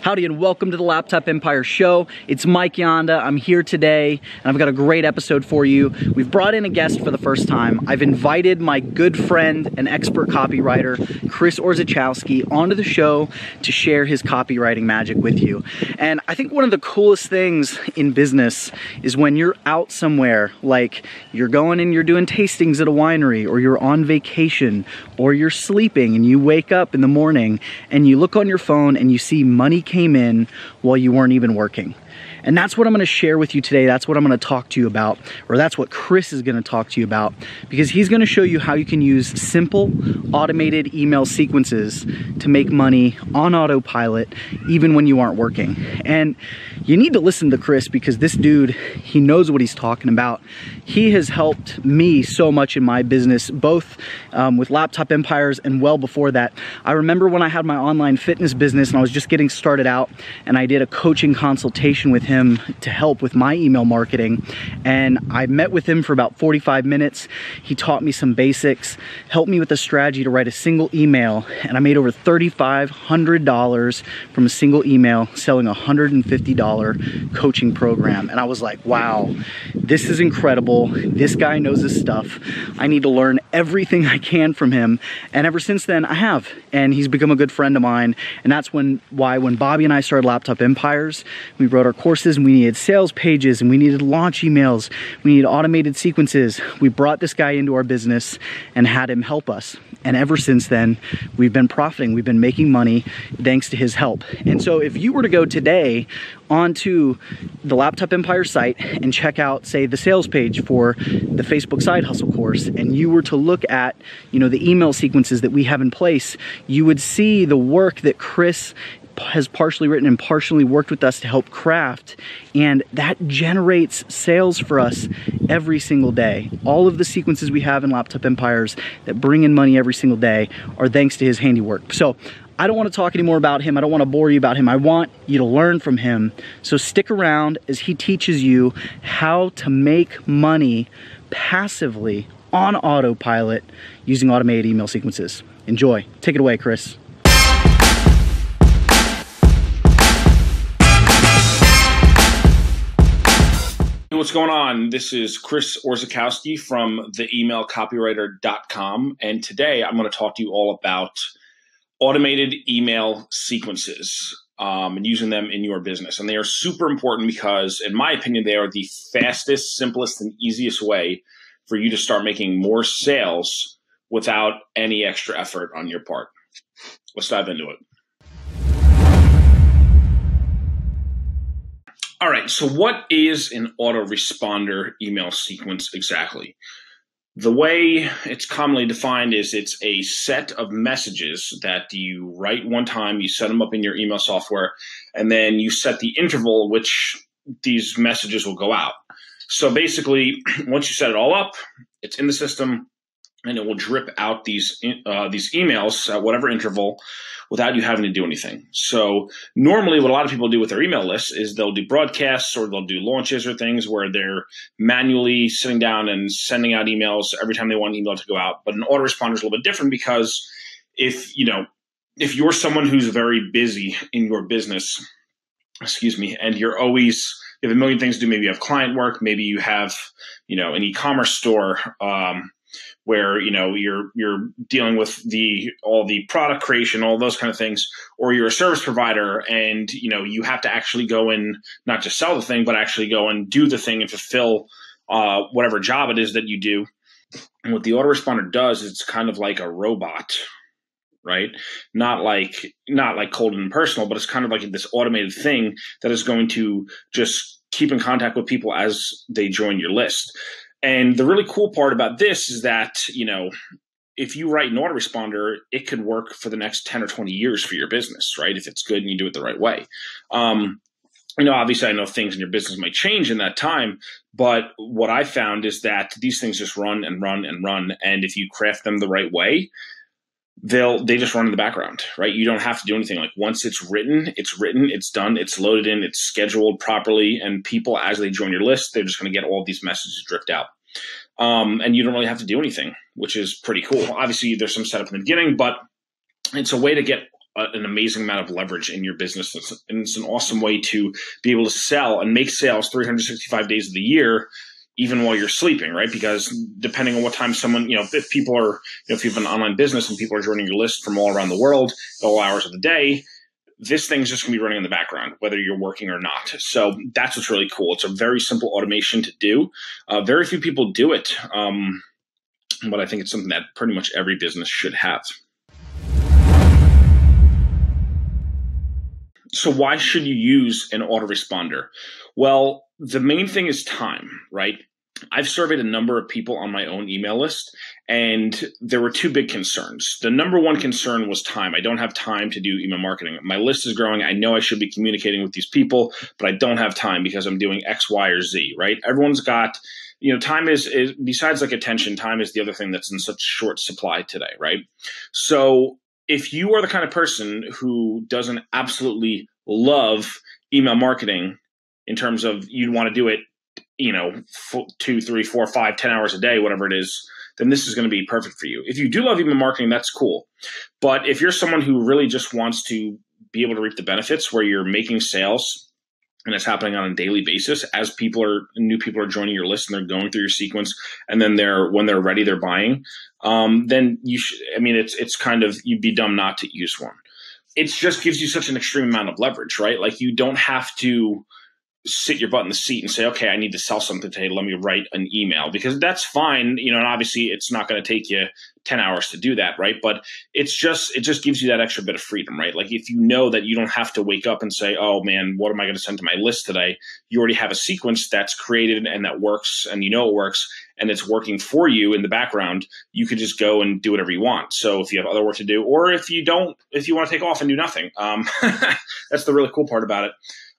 Howdy and welcome to the Laptop Empire Show. It's Mike Yanda. I'm here today and I've got a great episode for you. We've brought in a guest for the first time. I've invited my good friend and expert copywriter, Chris Orzechowski, onto the show to share his copywriting magic with you. And I think one of the coolest things in business is when you're out somewhere, like you're going and you're doing tastings at a winery, or you're on vacation, or you're sleeping and you wake up in the morning and you look on your phone and you see money came in while you weren't even working. And that's what I'm going to share with you today. That's what I'm going to talk to you about, or that's what Chris is going to talk to you about, because he's going to show you how you can use simple automated email sequences to make money on autopilot even when you aren't working. And you need to listen to Chris, because this dude, he knows what he's talking about. He has helped me so much in my business, both with Laptop Empires and well before that. I remember when I had my online fitness business and I was just getting started out, and I did a coaching consultation with him to help with my email marketing. And I met with him for about 45 minutes. He taught me some basics, helped me with a strategy to write a single email, and I made over $3,500 from a single email selling a $150 coaching program. And I was like, wow, this is incredible. This guy knows his stuff. I need to learn everything I can from him. And ever since then, I have. And he's become a good friend of mine. And that's why when Bobby and I started Laptop Empires, we wrote our courses and we needed sales pages and we needed launch emails. We needed automated sequences. We brought this guy into our business and had him help us. And ever since then, we've been profiting. We've been making money thanks to his help. And so if you were to go today onto the Laptop Empire site and check out, say, the sales page for the Facebook Side Hustle course, and you were to look at, the email sequences that we have in place, you would see the work that Chris has partially written and partially worked with us to help craft, and that generates sales for us every single day. All of the sequences we have in Laptop Empires that bring in money every single day are thanks to his handiwork. So I don't want to talk anymore about him. I don't want to bore you about him. I want you to learn from him. So stick around as he teaches you how to make money passively on autopilot using automated email sequences. Enjoy. Take it away, Chris. What's going on? This is Chris Orzechowski from theemailcopywriter.com, and today I'm going to talk to you all about automated email sequences and using them in your business. And they are super important because, in my opinion, they are the fastest, simplest, and easiest way for you to start making more sales without any extra effort on your part. Let's dive into it. All right, so what is an autoresponder email sequence exactly? The way it's commonly defined is it's a set of messages that you write one time, you set them up in your email software, and then you set the interval at which these messages will go out. So basically, once you set it all up, it's in the system, and it will drip out these emails at whatever interval without you having to do anything. So normally what a lot of people do with their email lists is they'll do broadcasts or they'll do launches or things where they're manually sitting down and sending out emails every time they want an email to go out. But an autoresponder is a little bit different, because if you're someone who's very busy in your business, and you have a million things to do, maybe you have client work, maybe you have, an e-commerce store, where you're dealing with all the product creation, all those kind of things, or you're a service provider and you have to actually go and not just sell the thing, but actually go and do the thing and fulfill whatever job it is that you do. And what the autoresponder does is it's kind of like a robot, right? Not like cold and impersonal, but it's kind of like this automated thing that is going to just keep in contact with people as they join your list. And the really cool part about this is that, if you write an autoresponder, it could work for the next 10 or 20 years for your business, right? If it's good and you do it the right way. Obviously I know things in your business might change in that time, but what I found is that these things just run and run and run. And if you craft them the right way, they just run in the background, right? You don't have to do anything. Like once it's written, it's done, it's loaded in, it's scheduled properly, and people, as they join your list, they're just going to get all these messages dripped out. And you don't really have to do anything, which is pretty cool. Obviously, there's some setup in the beginning, but it's a way to get an amazing amount of leverage in your business. And it's an awesome way to be able to sell and make sales 365 days of the year, even while you're sleeping, right? Because depending on what time someone, if people are, if you have an online business and people are joining your list from all around the world, all hours of the day, this thing's just going to be running in the background, whether you're working or not. So that's what's really cool. It's a very simple automation to do. Very few people do it, but I think it's something that pretty much every business should have. So why should you use an autoresponder? Well, the main thing is time, right? I've surveyed a number of people on my own email list, and there were two big concerns. The number one concern was time. I don't have time to do email marketing. My list is growing. I know I should be communicating with these people, but I don't have time because I'm doing X, Y, or Z, right? Everyone's got, time is besides like attention, time is the other thing that's in such short supply today, right? So if you are the kind of person who doesn't absolutely love email marketing in terms of you'd want to do it 2, 3, 4, 5, 10 hours a day, whatever it is, then this is going to be perfect for you. If you do love email marketing, that's cool. But if you're someone who really just wants to be able to reap the benefits where you're making sales and it's happening on a daily basis as new people are joining your list and they're going through your sequence, and then when they're ready, they're buying, then it's kind of, you'd be dumb not to use one. It just gives you such an extreme amount of leverage, right? Like you don't have to sit your butt in the seat and say, okay, I need to sell something today. Let me write an email, because that's fine. And obviously it's not going to take you 10 hours to do that. Right. But it just gives you that extra bit of freedom, right? Like if you know that you don't have to wake up and say, oh man, what am I going to send to my list today? You already have a sequence that's created and that works, and it works and it's working for you in the background. You could just go and do whatever you want. So if you have other work to do, or if you want to take off and do nothing, that's the really cool part about it.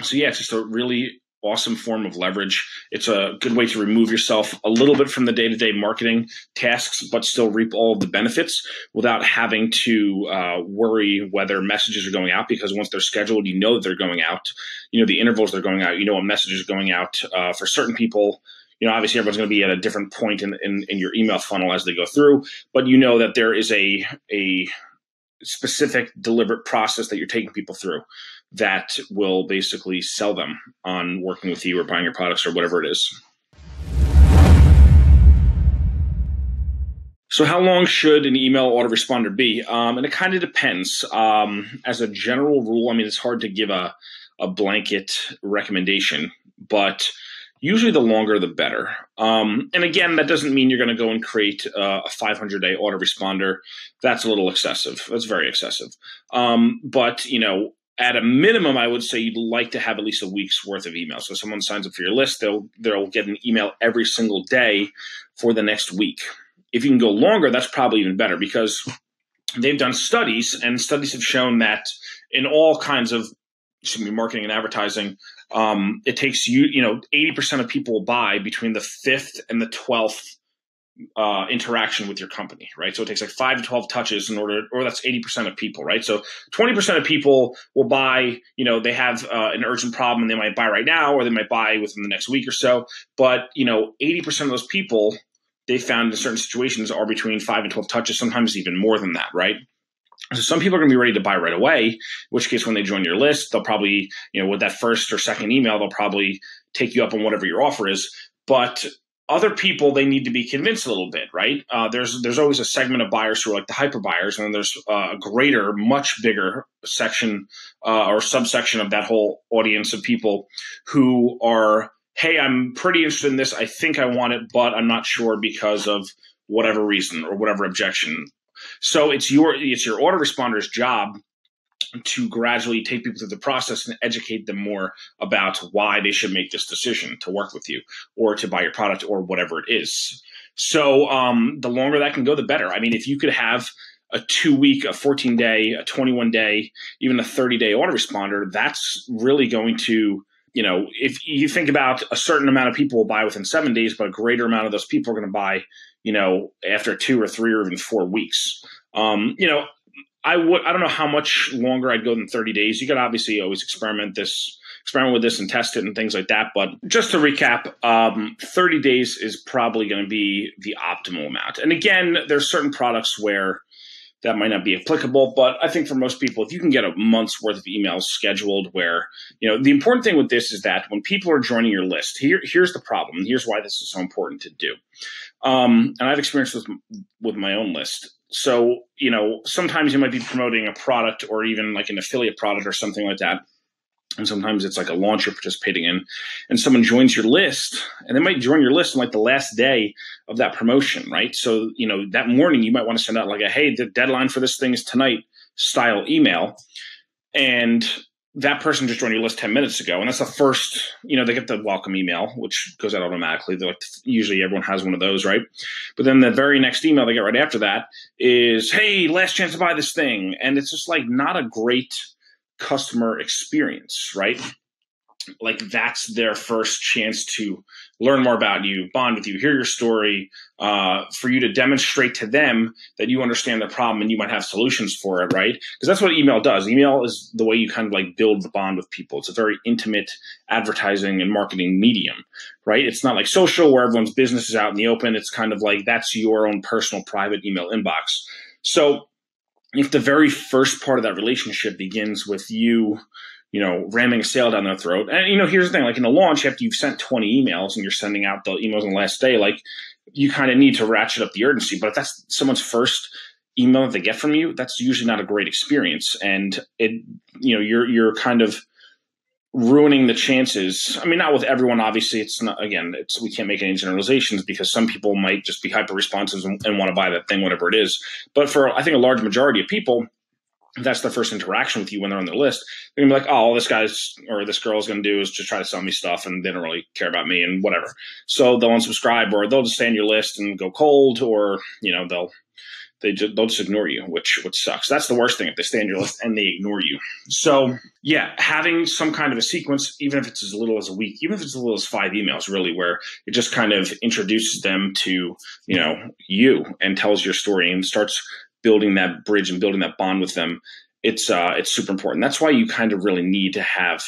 So yeah, it's just a really awesome form of leverage. It's a good way to remove yourself a little bit from the day-to-day marketing tasks, but still reap all of the benefits without having to worry whether messages are going out, because once they're scheduled, that they're going out. The intervals they're going out. What messages are going out for certain people. Obviously everyone's going to be at a different point in your email funnel as they go through, but that there is a specific deliberate process that you're taking people through that will basically sell them on working with you or buying your products or whatever it is. So how long should an email autoresponder be? And it kind of depends. As a general rule, it's hard to give a blanket recommendation, but usually the longer, the better. And again, that doesn't mean you're going to go and create a 500-day autoresponder. That's a little excessive. That's very excessive. But at a minimum, I would say you'd like to have at least a week's worth of emails. So someone signs up for your list, they'll get an email every single day for the next week. If you can go longer, that's probably even better, because they've done studies, and studies have shown that in all kinds of marketing and advertising, it takes 80% of people buy between the 5th and the 12th interaction with your company, right? So it takes like 5 to 12 touches or that's 80% of people, right? So 20% of people will buy, they have an urgent problem and they might buy right now, or they might buy within the next week or so. But, 80% of those people, they found in certain situations, are between 5 and 12 touches, sometimes even more than that, right? So some people are going to be ready to buy right away, in which case when they join your list, they'll probably, with that first or second email, they'll probably take you up on whatever your offer is. But other people, they need to be convinced a little bit, right? There's always a segment of buyers who are like the hyper buyers, and then there's a greater, much bigger section or subsection of that whole audience of people who are, hey, I'm pretty interested in this. I think I want it, but I'm not sure because of whatever reason or whatever objection. So it's your autoresponder's job to gradually take people through the process and educate them more about why they should make this decision to work with you or to buy your product or whatever it is. So the longer that can go, the better. If you could have a 2-week, a 14-day, a 21-day, even a 30-day autoresponder, that's really going to, if you think about a certain amount of people will buy within 7 days, but a greater amount of those people are going to buy, after 2 or 3 or even 4 weeks. I don't know how much longer I'd go than 30 days. You could obviously always experiment with this and test it and things like that. But just to recap, 30 days is probably going to be the optimal amount. And again, there's certain products where that might not be applicable. But I think for most people, if you can get a month's worth of emails scheduled where, the important thing with this is that when people are joining your list, here's the problem. Here's why this is so important to do. And I've experienced this with my own list. So, sometimes you might be promoting a product or even like an affiliate product or something like that. And sometimes it's like a launch you're participating in, and someone joins your list, and they might join your list on like the last day of that promotion, right? So, that morning you might want to send out like a, hey, the deadline for this thing is tonight style email. And that person just joined your list 10 minutes ago. And that's the first, they get the welcome email, which goes out automatically. They're like, usually everyone has one of those, right? But then the very next email they get right after that is, hey, last chance to buy this thing. And it's just like not a great customer experience, right? Like that's their first chance to learn more about you, bond with you, hear your story, for you to demonstrate to them that you understand their problem and you might have solutions for it, right? Because that's what email does. Email is the way you kind of like build the bond with people. It's a very intimate advertising and marketing medium, right? It's not like social where everyone's business is out in the open. It's kind of like that's your own personal private email inbox. So if the very first part of that relationship begins with you, ramming a sale down their throat. And, here's the thing, like in a launch, after you've sent 20 emails and you're sending out the emails on the last day, like you kind of need to ratchet up the urgency. But if that's someone's first email that they get from you, that's usually not a great experience. And you're kind of ruining the chances. I mean, not with everyone, obviously. It's not, again, we can't make any generalizations because some people might just be hyper responsive and want to buy that thing, whatever it is. But for, I think, a large majority of people, if that's their first interaction with you when they're on their list, they're gonna be like, oh, all this guy's or this girl is gonna do is just try to sell me stuff and they don't really care about me and whatever. So they'll unsubscribe or they'll just stay on your list and go cold, or they'll just ignore you, which sucks. That's the worst thing, if they stay on your list and they ignore you. So yeah, having some kind of a sequence, even if it's as little as a week, even if it's as little as 5 emails, really, where it just kind of introduces them to you and tells your story and starts building that bridge and building that bond with them, it's super important. That's why you kind of really need to have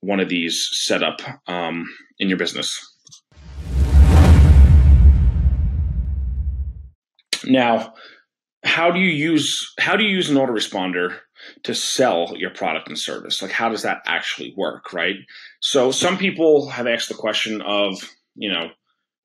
one of these set up in your business. Now, how do you use an autoresponder to sell your product and service? Like, how does that actually work, right? So some people have asked the question of,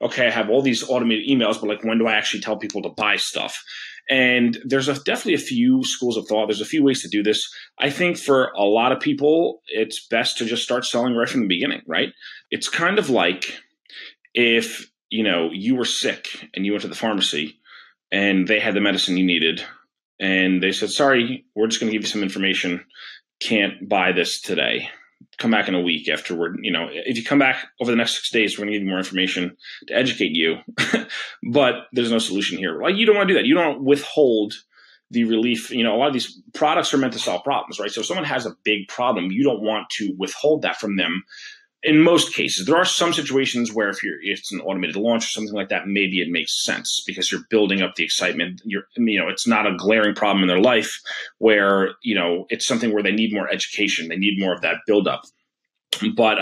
okay, I have all these automated emails, but like, when do I actually tell people to buy stuff? And there's definitely a few schools of thought. There's a few ways to do this. I think for a lot of people, it's best to just start selling right from the beginning, right? It's kind of like if, you were sick and you went to the pharmacy and they had the medicine you needed and they said, sorry, we're just going to give you some information. Can't buy this today. Come back in a week afterward. If you come back over the next 6 days, we're going to give you more information to educate you, but there's no solution here. Like, you don't want to do that. You don't withhold the relief. A lot of these products are meant to solve problems, right? So if someone has a big problem, you don't want to withhold that from them. In most cases, there are some situations where if it's an automated launch or something like that, maybe it makes sense because you're building up the excitement. It's not a glaring problem in their life where, it's something where they need more education. They need more of that buildup. But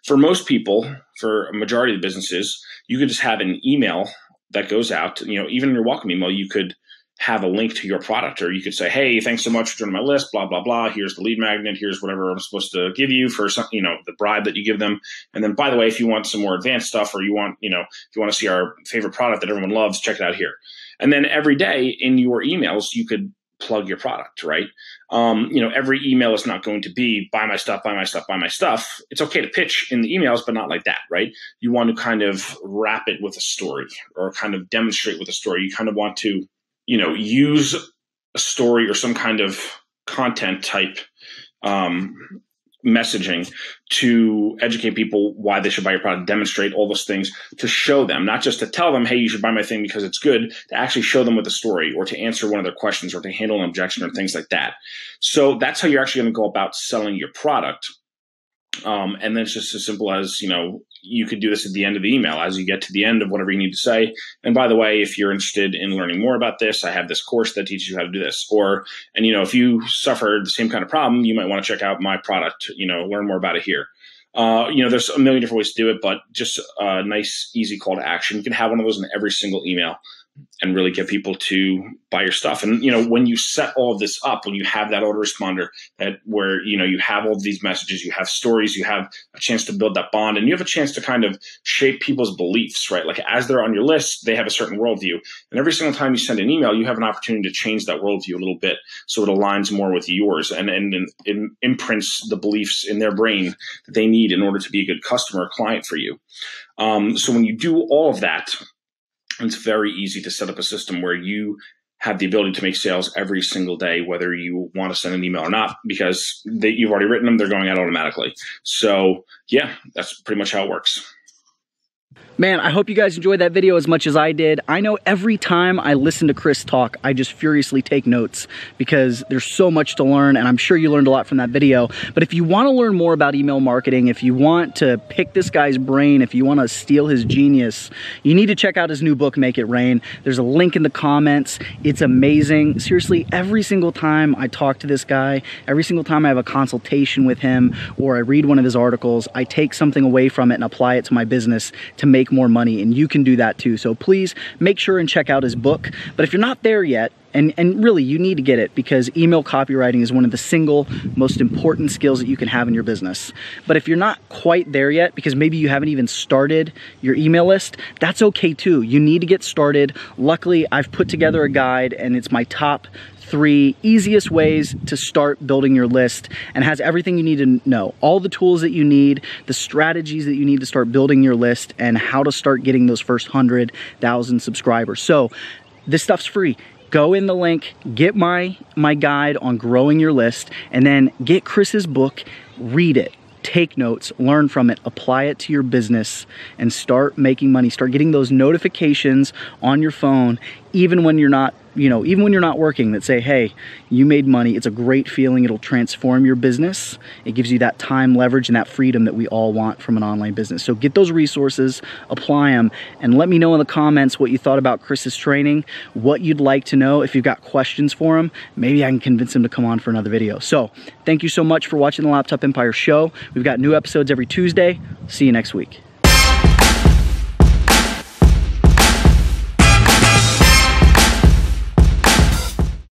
for most people, for a majority of the businesses, you could just have an email that goes out. Even in your welcome email, you could have a link to your product, or you could say, hey, thanks so much for joining my list, blah, blah, blah. Here's the lead magnet. Here's whatever I'm supposed to give you for some, the bribe that you give them. And then, by the way, if you want some more advanced stuff, or you want, if you want to see our favorite product that everyone loves, check it out here. And then every day in your emails, you could plug your product, right? Every email is not going to be buy my stuff, buy my stuff, buy my stuff. It's okay to pitch in the emails, but not like that, right? You want to kind of wrap it with a story or kind of demonstrate with a story. You kind of want to use a story or some kind of content type messaging to educate people why they should buy your product, demonstrate all those things, to show them, not just to tell them, hey, you should buy my thing because it's good, to actually show them with a story or to answer one of their questions or to handle an objection or things like that. So that's how you're actually going to go about selling your product. And then it's just as simple as, you could do this at the end of the email as you get to the end of whatever you need to say. And by the way, if you're interested in learning more about this, I have this course that teaches you how to do this. If you suffered the same kind of problem, you might want to check out my product, learn more about it here. There's a million different ways to do it, but just a nice, easy call to action. You can have one of those in every single email. and really get people to buy your stuff. And, when you set all of this up, when you have that autoresponder where, you have all of these messages, you have stories, you have a chance to build that bond, and you have a chance to kind of shape people's beliefs, right? Like as they're on your list, they have a certain worldview. And every single time you send an email, you have an opportunity to change that worldview a little bit so it aligns more with yours and imprints the beliefs in their brain that they need in order to be a good customer or client for you. So when you do all of that, it's very easy to set up a system where you have the ability to make sales every single day, whether you want to send an email or not, because you've already written them, they're going out automatically. So yeah, that's pretty much how it works. Man, I hope you guys enjoyed that video as much as I did. I know every time I listen to Chris talk, I just furiously take notes because there's so much to learn, and I'm sure you learned a lot from that video. But if you want to learn more about email marketing, if you want to pick this guy's brain, if you want to steal his genius, you need to check out his new book, Make It Rain. There's a link in the comments. It's amazing. Seriously, every single time I talk to this guy, every single time I have a consultation with him or I read one of his articles, I take something away from it and apply it to my business to make more money, and you can do that too. So please make sure and check out his book. But if you're not there yet, and really you need to get it, because email copywriting is one of the single most important skills that you can have in your business. But if you're not quite there yet, because maybe you haven't even started your email list, that's okay too. You need to get started. Luckily, I've put together a guide, and it's my top 3 easiest ways to start building your list, and has everything you need to know. All the tools that you need, the strategies that you need to start building your list, and how to start getting those first 100,000 subscribers. So this stuff's free. Go in the link, get my guide on growing your list, and then get Chris's book, read it. Take notes, learn from it, apply it to your business, and start making money. Start getting those notifications on your phone, even when you're not, even when you're not working, that say, hey, you made money. It's a great feeling. It'll transform your business. It gives you that time leverage and that freedom that we all want from an online business. So get those resources, apply them, and let me know in the comments what you thought about Chris's training, what you'd like to know. If you've got questions for him, maybe I can convince him to come on for another video. So thank you so much for watching the Laptop Empire Show. We've got new episodes every Tuesday. See you next week.